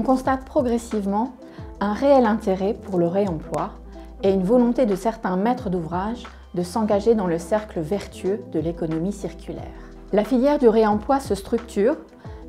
On constate progressivement un réel intérêt pour le réemploi et une volonté de certains maîtres d'ouvrage de s'engager dans le cercle vertueux de l'économie circulaire. La filière du réemploi se structure,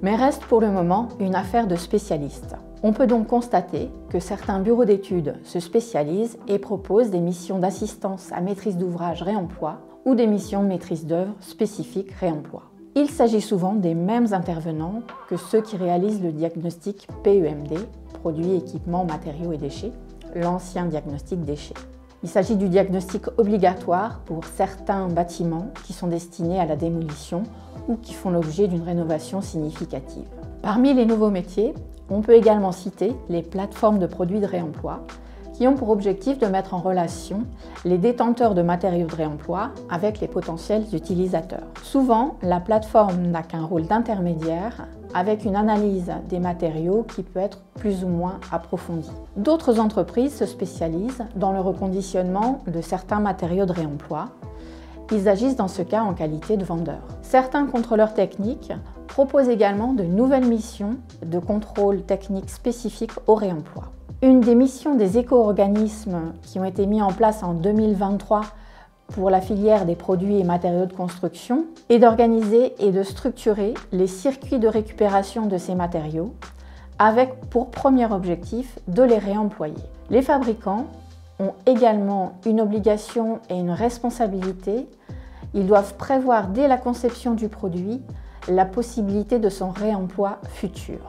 mais reste pour le moment une affaire de spécialistes. On peut donc constater que certains bureaux d'études se spécialisent et proposent des missions d'assistance à maîtrise d'ouvrage réemploi ou des missions de maîtrise d'œuvre spécifiques réemploi. Il s'agit souvent des mêmes intervenants que ceux qui réalisent le diagnostic PEMD, produits, équipements, matériaux et déchets, l'ancien diagnostic déchets. Il s'agit du diagnostic obligatoire pour certains bâtiments qui sont destinés à la démolition ou qui font l'objet d'une rénovation significative. Parmi les nouveaux métiers, on peut également citer les plateformes de produits de réemploi qui ont pour objectif de mettre en relation les détenteurs de matériaux de réemploi avec les potentiels utilisateurs. Souvent, la plateforme n'a qu'un rôle d'intermédiaire avec une analyse des matériaux qui peut être plus ou moins approfondie. D'autres entreprises se spécialisent dans le reconditionnement de certains matériaux de réemploi. Ils agissent dans ce cas en qualité de vendeurs. Certains contrôleurs techniques proposent également de nouvelles missions de contrôle technique spécifiques au réemploi. Une des missions des éco-organismes qui ont été mis en place en 2023 pour la filière des produits et matériaux de construction est d'organiser et de structurer les circuits de récupération de ces matériaux avec pour premier objectif de les réemployer. Les fabricants ont également une obligation et une responsabilité. Ils doivent prévoir dès la conception du produit la possibilité de son réemploi futur.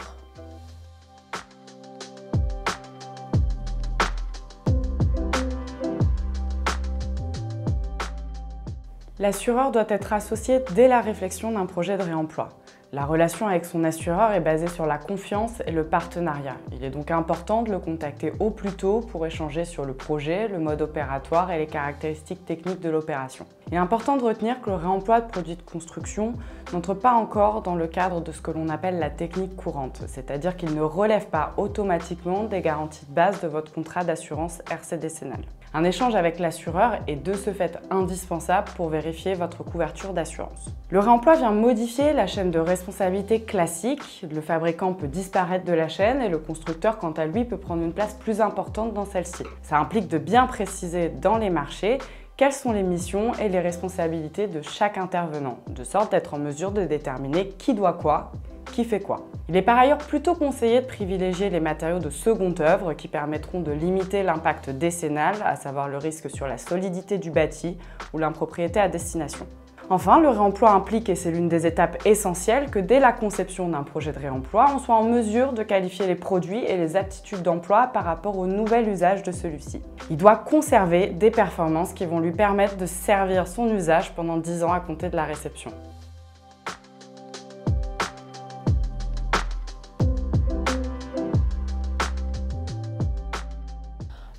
L'assureur doit être associé dès la réflexion d'un projet de réemploi. La relation avec son assureur est basée sur la confiance et le partenariat. Il est donc important de le contacter au plus tôt pour échanger sur le projet, le mode opératoire et les caractéristiques techniques de l'opération. Il est important de retenir que le réemploi de produits de construction n'entre pas encore dans le cadre de ce que l'on appelle la technique courante, c'est-à-dire qu'il ne relève pas automatiquement des garanties de base de votre contrat d'assurance RC décennale. Un échange avec l'assureur est de ce fait indispensable pour vérifier votre couverture d'assurance. Le réemploi vient modifier la chaîne de responsabilité classique. Le fabricant peut disparaître de la chaîne et le constructeur, quant à lui, peut prendre une place plus importante dans celle-ci. Ça implique de bien préciser dans les marchés quelles sont les missions et les responsabilités de chaque intervenant, de sorte d'être en mesure de déterminer qui doit quoi, qui fait quoi. Il est par ailleurs plutôt conseillé de privilégier les matériaux de seconde œuvre qui permettront de limiter l'impact décennal, à savoir le risque sur la solidité du bâti ou l'impropriété à destination. Enfin, le réemploi implique, et c'est l'une des étapes essentielles, que dès la conception d'un projet de réemploi, on soit en mesure de qualifier les produits et les aptitudes d'emploi par rapport au nouvel usage de celui-ci. Il doit conserver des performances qui vont lui permettre de servir son usage pendant 10 ans à compter de la réception.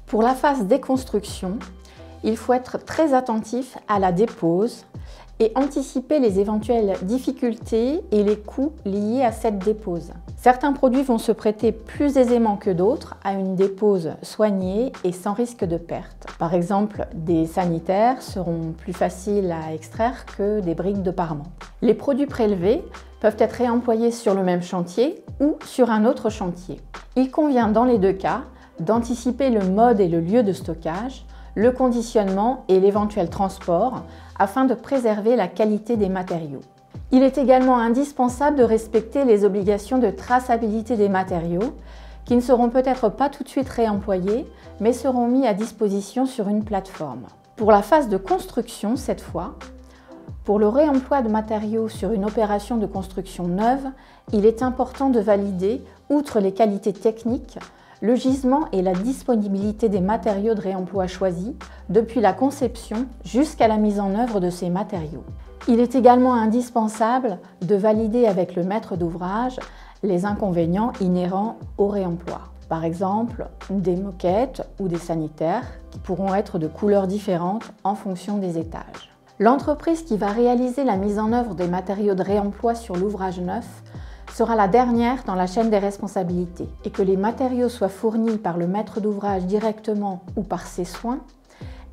Pour la phase déconstruction, il faut être très attentif à la dépose et anticiper les éventuelles difficultés et les coûts liés à cette dépose. Certains produits vont se prêter plus aisément que d'autres à une dépose soignée et sans risque de perte. Par exemple, des sanitaires seront plus faciles à extraire que des briques de parement. Les produits prélevés peuvent être réemployés sur le même chantier ou sur un autre chantier. Il convient dans les deux cas d'anticiper le mode et le lieu de stockage, le conditionnement et l'éventuel transport afin de préserver la qualité des matériaux. Il est également indispensable de respecter les obligations de traçabilité des matériaux qui ne seront peut-être pas tout de suite réemployés mais seront mis à disposition sur une plateforme. Pour la phase de construction cette fois, pour le réemploi de matériaux sur une opération de construction neuve, il est important de valider, outre les qualités techniques, le gisement et la disponibilité des matériaux de réemploi choisis depuis la conception jusqu'à la mise en œuvre de ces matériaux. Il est également indispensable de valider avec le maître d'ouvrage les inconvénients inhérents au réemploi. Par exemple, des moquettes ou des sanitaires qui pourront être de couleurs différentes en fonction des étages. L'entreprise qui va réaliser la mise en œuvre des matériaux de réemploi sur l'ouvrage neuf sera la dernière dans la chaîne des responsabilités et que les matériaux soient fournis par le maître d'ouvrage directement ou par ses soins,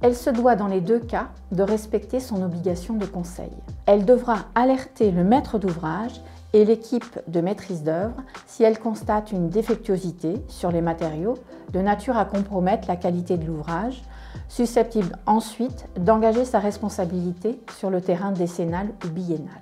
elle se doit dans les deux cas de respecter son obligation de conseil. Elle devra alerter le maître d'ouvrage et l'équipe de maîtrise d'œuvre si elle constate une défectuosité sur les matériaux de nature à compromettre la qualité de l'ouvrage, susceptible ensuite d'engager sa responsabilité sur le terrain décennal ou biennal.